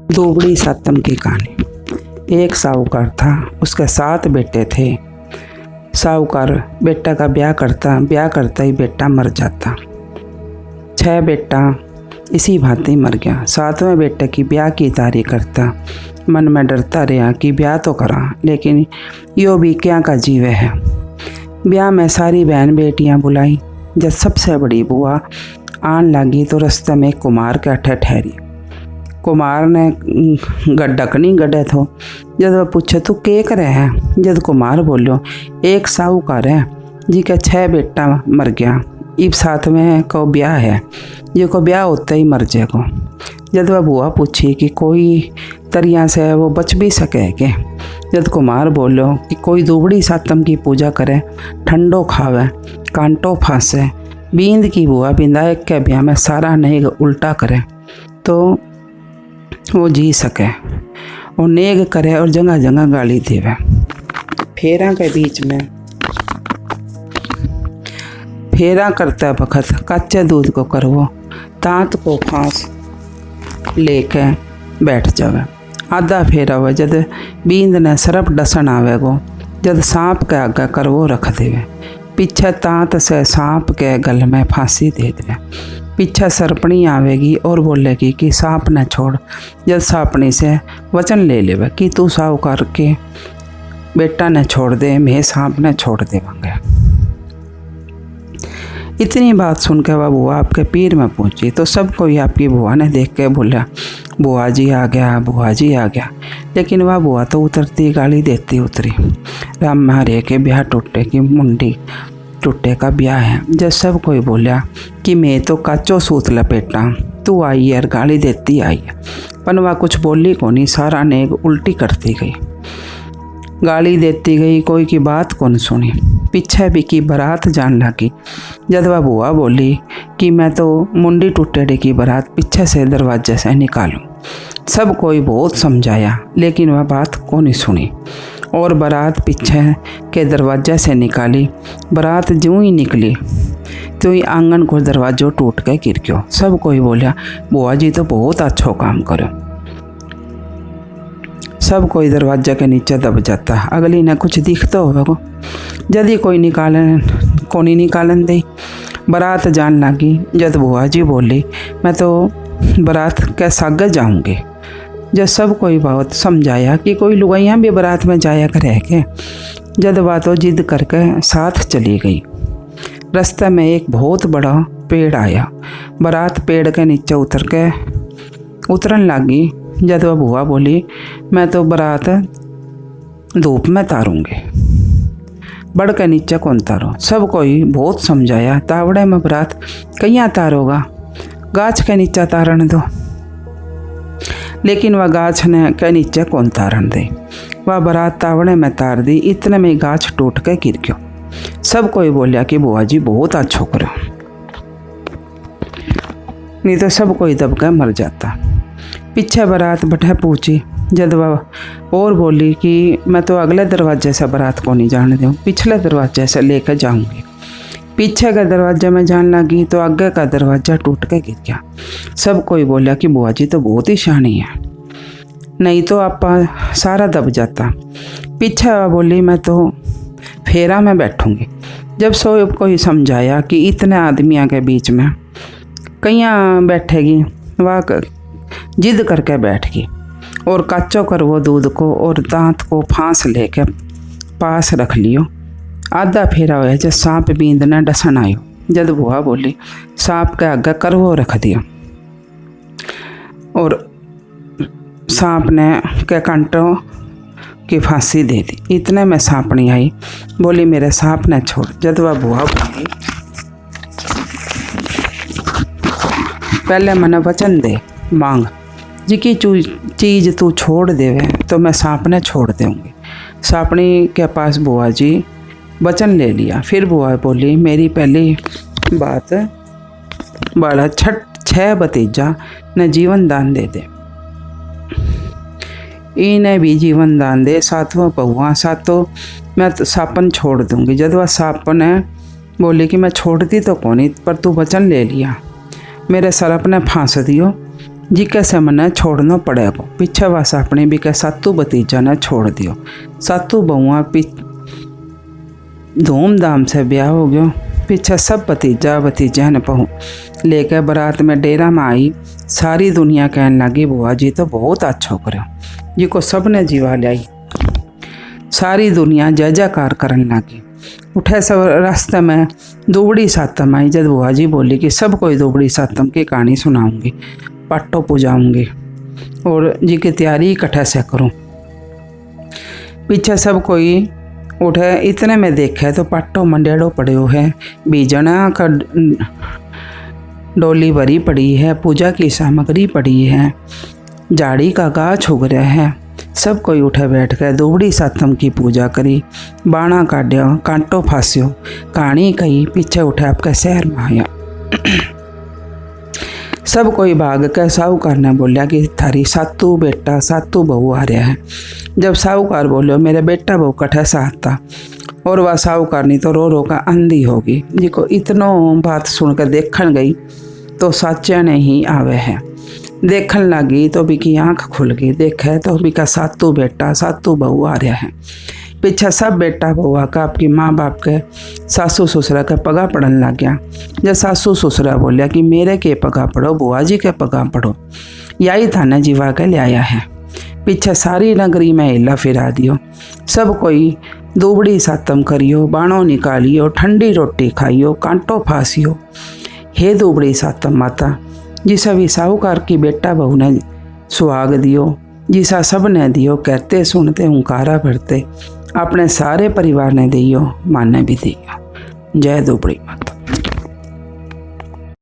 दुबड़ी सातम की कहानी। एक साहूकार था, उसके 7 बेटे थे। साहूकार बेटा का ब्याह करता ही बेटा मर जाता। 6 बेटा इसी भांति मर गया। 7वें बेटे की ब्याह की तैयारी करता। मन में डरता रहा कि ब्याह तो करा, लेकिन यो भी क्या का जीवे है। ब्याह में सारी बहन बेटियां बुलाई। जब सबसे बड़ी बुआ आन लगी तो रास्ते में कुमार के अठे ठहरी। कुमार ने गड्ढक नहीं गड्ढे थो। जब वह पूछे तू के करे है, जब कुमार बोलो एक साहूकार है जी के 6 बेटा मर गया, इब 7वें को ब्याह है, ये को ब्याह होते ही मर जाएगो। जब वह बुआ पूछी कि कोई तरिया से वो बच भी सके के, जब कुमार बोलो कि कोई दुबड़ी सातम की पूजा करे, ठंडो खावे, कांटो फांसे, बींद की बुआ बिंदायक के ब्याह में सारा नेग उल्टा करे तो वो जी सके, और नेग करे और जगह जगह गाली देवे। फेरा के बीच में फेरा करते वक्त कच्चे दूध को करवो, दांत को फांस लेके बैठ जावे। आधा फेरा हुआ जद बींद ने सरप डसन आवेगो, जद सांप के आगे करवो रख देवे। पीछे तांत से सांप के गल में फांसी दे देवे। पीछे सरपणी आवेगी और बोलेगी कि सांप न छोड़। जब सांपनी से वचन ले लेवे कि तू साहूकार के बेटा ने छोड़ दे, मैं सांप ने छोड़ देवांगे। इतनी बात सुन के वह बुआ आपके पीर में पहुंची तो सब कोई आपकी बुआ ने देख के बोला बुआ जी आ गया, बुआ जी आ गया। लेकिन वह बुआ तो उतरती गाली देती उतरी। राम महारे के ब्याह टूटे की मुंडी टूटे का ब्याह है। जब सब कोई बोला कि मैं तो काचो सूत लपेटा, तू आई यार गाली देती आई है, पर वह कुछ बोली को नहीं, सारा नेग उल्टी करती गई, गाली देती गई, कोई की बात कौन सुनी। पीछे भी की बारात जान लगी। जब वह बुआ बोली कि मैं तो मुंडी टूटेड़े की बारात पीछे से दरवाजे से निकालूं। सब कोई बहुत समझाया, लेकिन वह बात को नहीं सुनी और बारात पीछे के दरवाजे से निकाली। बारात ज्यों ही निकली तो ही आंगन को दरवाजो टूट के गिर गयो। सब कोई बोला बुआ जी तो बहुत अच्छा काम करो। सब कोई दरवाजा के नीचे दब जाता। अगली ने कुछ दिखता होगा, जल्दी कोई निकालन दे। बारात जान लगी। जब बुआ जी बोली मैं तो बारात के सागे जाऊंगी। जब सब कोई बहुत समझाया कि कोई लुगाइयाँ भी बारात में जाया करे के, जब वह तो जिद करके साथ चली गई। रास्ते में एक बहुत बड़ा पेड़ आया। बारात पेड़ के नीचे उतरन लगी। जब वह बुआ बोली मैं तो बारात धूप में तारूंगी, बड़ के नीचे कौन तारो। सब कोई बहुत समझाया तावड़े में बारात कहीं तारोगा, गाछ के नीचे तारण दो। लेकिन वह गाछ ने के नीचे कौन तारण दे। वह बारात तावड़े में तार दी। इतने में गाछ टूट के गिर गयो। सब कोई बोलिया कि बुआ जी बहुत अच्छा करो, नहीं तो सब कोई दब के मर जाता। पीछे बारात बैठे पूछी। जब वह और बोली कि मैं तो अगले दरवाजे से बारात को नहीं जाने दूँ, पिछले दरवाजे से लेकर जाऊंगी। पीछे का दरवाजा में जान लगी तो आगे का दरवाजा टूट के गिर गया। सब कोई बोला कि बुआ जी तो बहुत ही शानी है, नहीं तो आप सारा दब जाता। पीछे वह बोली मैं तो फेरा में बैठूंगी। जब सब कोई समझाया कि इतने आदमियों के बीच में कहीं बैठेगी, वह जिद करके बैठ गई और कच्चो कर वो दूध को और दांत को फांस लेके पास रख लियो। आधा फेरा हुआ जब सांप बींद ने डसन आयो। जब बुआ बोली सांप के आगे करवो रख दिया और सांप ने के कांटों की फांसी दे दी। इतने में सांपनी आई, बोली मेरे सांप ने छोड़। जब वह बुआ बोली पहले मने वचन दे मांग, जिकी चीज़ तू छोड़ देवे तो मैं सांप ने छोड़ दूँगी। सांपनी के पास बुआ जी वचन ले लिया। फिर बुआ बोली मेरी पहली बात बड़ा 6 भतीजा ने जीवन दान दे दे, इन्हें भी जीवन दान दे। 7वां बहुआ 7 मैं तो सापन छोड़ दूँगी। जब वह सापन बोली कि मैं छोड़ती तो कौन, पर तू वचन ले लिया, मेरे सरप ने फांस दियो जिके से मने छोड़ना पड़ेगो। पीछे वास अपने भी के सातू भतीजा ने छोड़ दियो। सातू बहुआ धूमधाम से ब्याह हो गयो। पीछे सब भतीजा भतीजा ने पहू लेके बारात में डेरा में आई। सारी दुनिया कहने लगी बुआ जी तो बहुत अच्छा करो, जी को सब ने जीवा लाई। सारी दुनिया जय जयकार करने लगी। उठे सब रास्ते में दुबड़ी सातम आई। जब बुआ जी बोली कि सब कोई दुबड़ी सातम की कहानी सुनाऊंगी, पाटो पुजाऊंगी और जी की तैयारी इकट्ठे से करूं। पीछे सब कोई उठे, इतने में देखे तो पाटो मंडेड़ो पड़ो है, बीजना का डोली भरी पड़ी है, पूजा की सामग्री पड़ी है, झाड़ी का गाछ उग रहा है। सब कोई उठे बैठ कर दुबड़ी सातम की पूजा करी, बाणा काटिया, कांटो फांसियो, कहानी कही। पीछे उठे आपके शहर में आया। सब कोई भाग के साहूकार ने बोलिया कि थारी सातू बेटा सातू बहू आ रहा है। जब साहूकार बोलो मेरे बेटा बहू कठे साथ था, और वह साहूकार नहीं तो रो का अंधी होगी। जी को इतनो बात सुनकर देखन गई तो साचे ने ही आवे है। देखन लगी तो बिकी आँख खुल गई, देखे तो बिका सातू बेटा सातू बहू आ रहा है। पीछे सब बेटा बउआ का आपकी माँ बाप के सासू ससुरा के पगा पड़न लग गया। जब सासू ससुरा बोलिया कि मेरे के पगा पड़ो, बुआ जी के पगा पड़ो, यही थाने जीवा के ले आया है। पीछे सारी नगरी में हिला फिरा दियो। सब कोई दुबड़ी सातम करियो, बाणों निकालियो, ठंडी रोटी खाइयो, कांटो फांसियो। हे दुबड़ी सातम माता, जिसा भी साहूकार की बेटा बहू ने सुहाग दियो, जिसा सब ने दियो, कहते सुनते हुंकारा भरते, अपने सारे परिवार ने दियो, माने भी दियो। जय दुबड़ी माता।